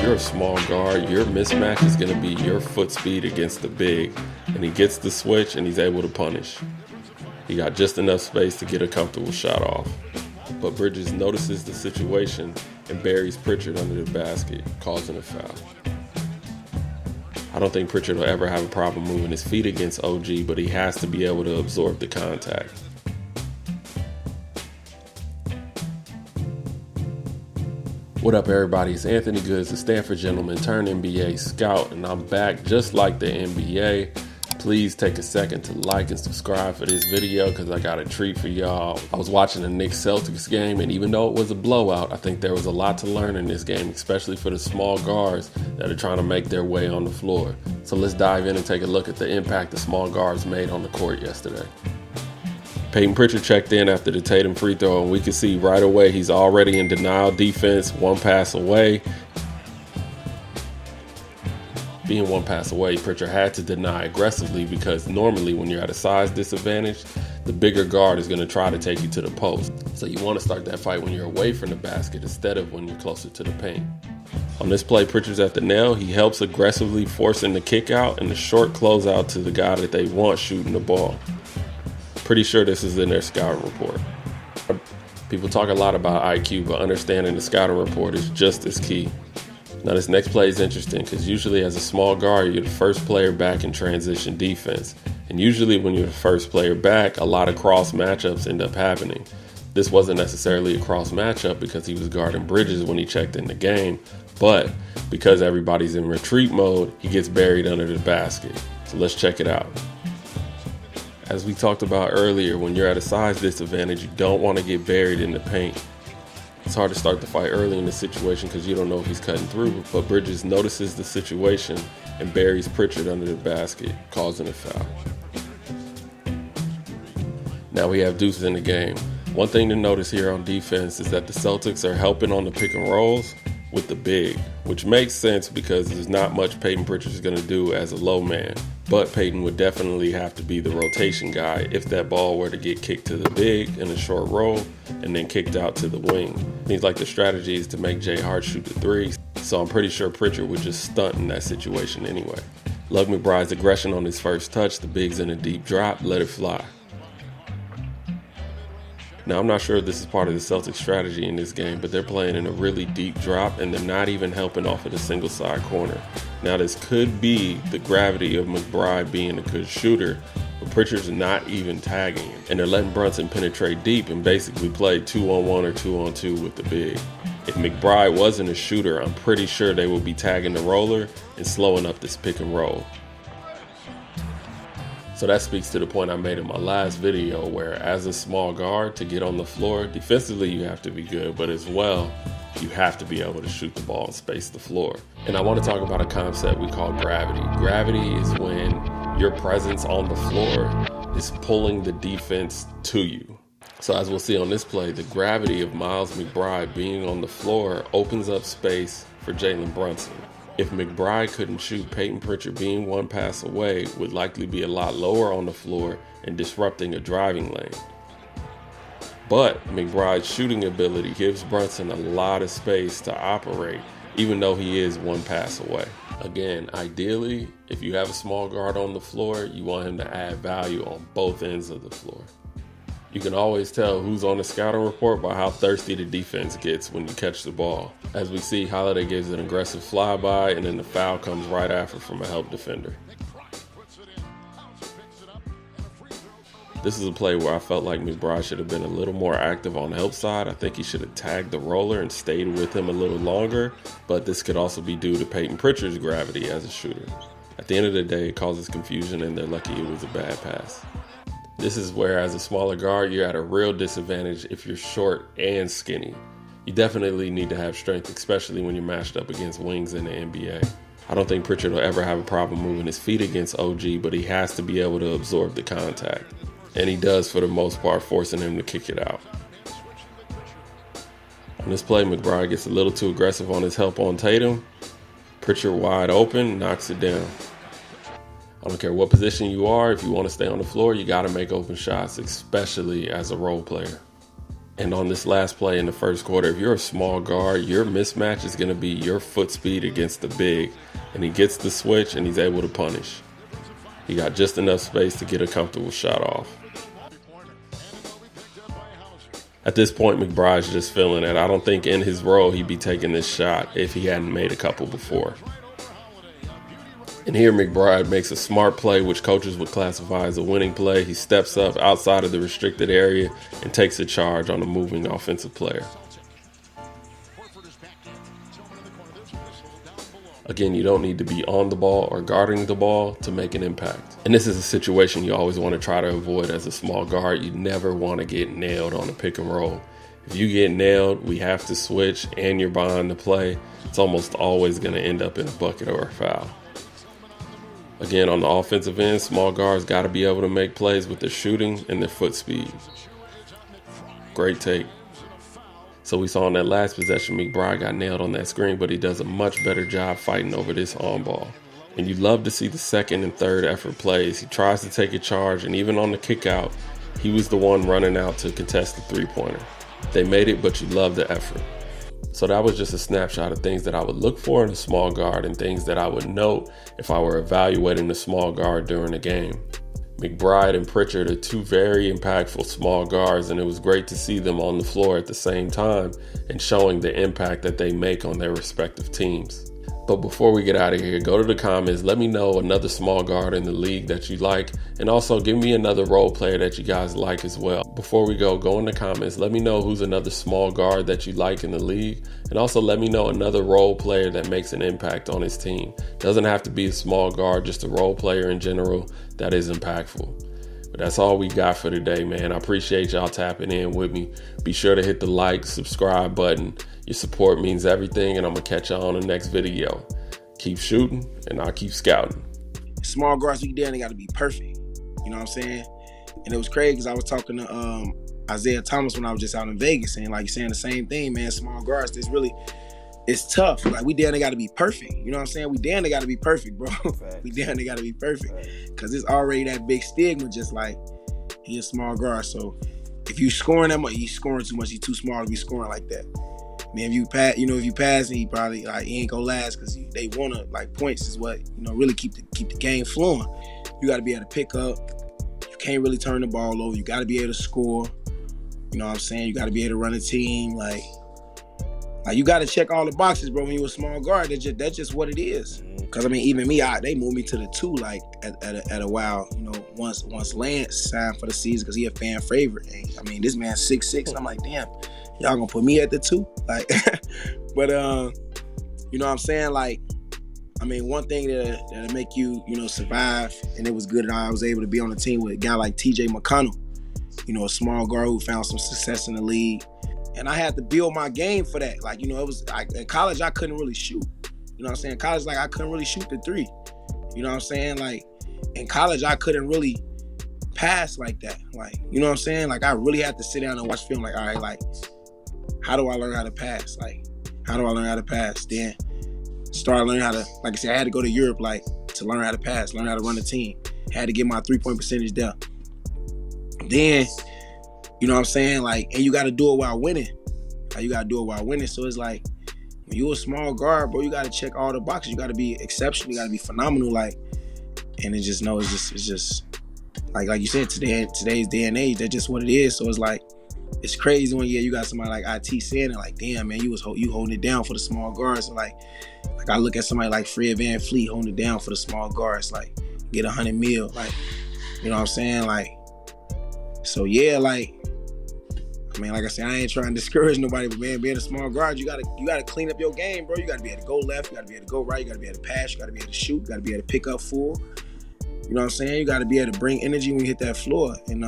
you're a small guard, your mismatch is going to be your foot speed against the big. And he gets the switch and he's able to punish. He got just enough space to get a comfortable shot off. But Bridges notices the situation and buries Pritchard under the basket, causing a foul. I don't think Pritchard will ever have a problem moving his feet against OG, but he has to be able to absorb the contact. What up, everybody? It's Anthony Goods, the Stanford gentleman turned NBA scout, and I'm back just like the NBA. Please take a second to like and subscribe for this video because I got a treat for y'all. I was watching the Knicks-Celtics game, and even though it was a blowout, I think there was a lot to learn in this game, especially for the small guards that are trying to make their way on the floor. So let's dive in and take a look at the impact the small guards made on the court yesterday. Payton Pritchard checked in after the Tatum free throw, and we can see right away he's already in denial defense, one pass away. Being one pass away, Pritchard had to deny aggressively because normally when you're at a size disadvantage, the bigger guard is going to try to take you to the post. So you want to start that fight when you're away from the basket instead of when you're closer to the paint. On this play, Pritchard's at the nail. He helps aggressively, forcing the kick out and the short closeout to the guy that they want shooting the ball. Pretty sure this is in their scouting report. People talk a lot about IQ, but understanding the scouting report is just as key. Now this next play is interesting because usually as a small guard, you're the first player back in transition defense. And usually when you're the first player back, a lot of cross matchups end up happening. This wasn't necessarily a cross matchup because he was guarding Bridges when he checked in the game, but because everybody's in retreat mode, he gets buried under the basket. So let's check it out. As we talked about earlier, when you're at a size disadvantage, you don't want to get buried in the paint. It's hard to start the fight early in the situation because you don't know if he's cutting through, but Bridges notices the situation and buries Pritchard under the basket, causing a foul. Now we have Deuce in the game. One thing to notice here on defense is that the Celtics are helping on the pick and rolls with the big, which makes sense because there's not much Payton Pritchard is going to do as a low man. But Payton would definitely have to be the rotation guy if that ball were to get kicked to the big in a short roll and then kicked out to the wing. Seems like the strategy is to make Jay Hart shoot the three, so I'm pretty sure Pritchard would just stunt in that situation anyway. Love McBride's aggression on his first touch, the big's in a deep drop, let it fly. Now, I'm not sure if this is part of the Celtics strategy in this game, but they're playing in a really deep drop and they're not even helping off of the single side corner. Now, this could be the gravity of McBride being a good shooter, but Pritchard's not even tagging him. And they're letting Brunson penetrate deep and basically play 2-on-1 or 2-on-2 with the big. If McBride wasn't a shooter, I'm pretty sure they would be tagging the roller and slowing up this pick and roll. So that speaks to the point I made in my last video where as a small guard to get on the floor, defensively you have to be good, but as well, you have to be able to shoot the ball and space the floor. And I want to talk about a concept we call gravity. Gravity is when your presence on the floor is pulling the defense to you. So as we'll see on this play, the gravity of Miles McBride being on the floor opens up space for Jalen Brunson. If McBride couldn't shoot, Payton Pritchard being one pass away would likely be a lot lower on the floor and disrupting a driving lane. But McBride's shooting ability gives Brunson a lot of space to operate, even though he is one pass away. Again, ideally, if you have a small guard on the floor, you want him to add value on both ends of the floor. You can always tell who's on the scouting report by how thirsty the defense gets when you catch the ball. As we see, Holiday gives an aggressive flyby, and then the foul comes right after from a help defender. This is a play where I felt like McBride should have been a little more active on the help side. I think he should have tagged the roller and stayed with him a little longer, but this could also be due to Payton Pritchard's gravity as a shooter. At the end of the day, it causes confusion, and they're lucky it was a bad pass. This is where, as a smaller guard, you're at a real disadvantage if you're short and skinny. You definitely need to have strength, especially when you're matched up against wings in the NBA. I don't think Pritchard will ever have a problem moving his feet against OG, but he has to be able to absorb the contact. And he does for the most part, forcing him to kick it out. On this play, McBride gets a little too aggressive on his help on Tatum. Pritchard wide open, knocks it down. I don't care what position you are, if you want to stay on the floor, you got to make open shots, especially as a role player. And on this last play in the first quarter, if you're a small guard, your mismatch is going to be your foot speed against the big. And he gets the switch and he's able to punish. He got just enough space to get a comfortable shot off. At this point, McBride's just feeling it. I don't think in his role he'd be taking this shot if he hadn't made a couple before. And here McBride makes a smart play, which coaches would classify as a winning play. He steps up outside of the restricted area and takes a charge on a moving offensive player. Again, you don't need to be on the ball or guarding the ball to make an impact. And this is a situation you always want to try to avoid as a small guard. You never want to get nailed on a pick and roll. If you get nailed, we have to switch and you're behind the play. It's almost always going to end up in a bucket or a foul. Again, on the offensive end, small guards got to be able to make plays with their shooting and their foot speed. Great take. So we saw in that last possession, McBride got nailed on that screen, but he does a much better job fighting over this on ball. And you love to see the second and third effort plays. He tries to take a charge, and even on the kick out, he was the one running out to contest the three-pointer. They made it, but you love the effort. So that was just a snapshot of things that I would look for in a small guard and things that I would note if I were evaluating the small guard during the game. McBride and Pritchard are two very impactful small guards, and it was great to see them on the floor at the same time and showing the impact that they make on their respective teams. But before we get out of here, go to the comments, let me know another small guard in the league that you like, and also give me another role player that you guys like as well. Before we go in the comments, let me know who's another small guard that you like in the league, and also let me know another role player that makes an impact on his team. Doesn't have to be a small guard, just a role player in general that is impactful. But that's all we got for today, man. I appreciate y'all tapping in with me. Be sure to hit the like, subscribe button. Your support means everything, and I'm going to catch y'all on the next video. Keep shooting, and I'll keep scouting. Small guards, we damn, they got to be perfect. You know what I'm saying? And it was crazy because I was talking to Isaiah Thomas when I was just out in Vegas, and like saying the same thing, man. Small guards, it's tough. Like, we damn, they got to be perfect. You know what I'm saying? We damn, they got to be perfect, bro. We damn, they got to be perfect. Because it's already that big stigma, just like, he a small guard. So if you scoring that much, he's scoring too much. He's too small to be scoring like that. Man, if you pass, he probably he ain't gonna last because they wanna points is what really keep the game flowing. You got to be able to pick up. You can't really turn the ball over. You got to be able to score. You know what I'm saying? You got to be able to run a team. Like you got to check all the boxes, bro. When you're a small guard, that's just what it is. Because even me, they moved me to the 2 at a while. Once Lance signed for the season because he a fan favorite. And, this man's 6'6", and I'm like, damn, y'all gonna put me at the 2? But you know what I'm saying? One thing that'll make you survive, and it was good that I was able to be on the team with a guy like TJ McConnell. A small guard who found some success in the league. And I had to build my game for that. It was in college, I couldn't really shoot. You know what I'm saying? In college, I couldn't really shoot the 3. You know what I'm saying? In college, I couldn't really pass like that. You know what I'm saying? I really had to sit down and watch film. All right, how do I learn how to pass? How do I learn how to pass? Then start learning how to, like I said, I had to go to Europe, to learn how to pass, learn how to run a team. Had to get my 3-point percentage down. Then, you know what I'm saying? And you got to do it while winning. You got to do it while winning. So it's when you're a small guard, bro, you got to check all the boxes. You got to be exceptional. You got to be phenomenal. And it's just like you said, today's day and age, that's just what it is. So it's crazy when you got somebody like IT saying it, damn, man, you holding it down for the small guards. So I look at somebody like Fred VanVleet holding it down for the small guards, get 100 mil, you know what I'm saying? So yeah, like I said, I ain't trying to discourage nobody, but man, being a small guard, you gotta clean up your game, bro. You gotta be able to go left, you gotta be able to go right, you gotta be able to pass, you gotta be able to shoot, you gotta be able to pick up full. You know what I'm saying? You gotta be able to bring energy when you hit that floor. And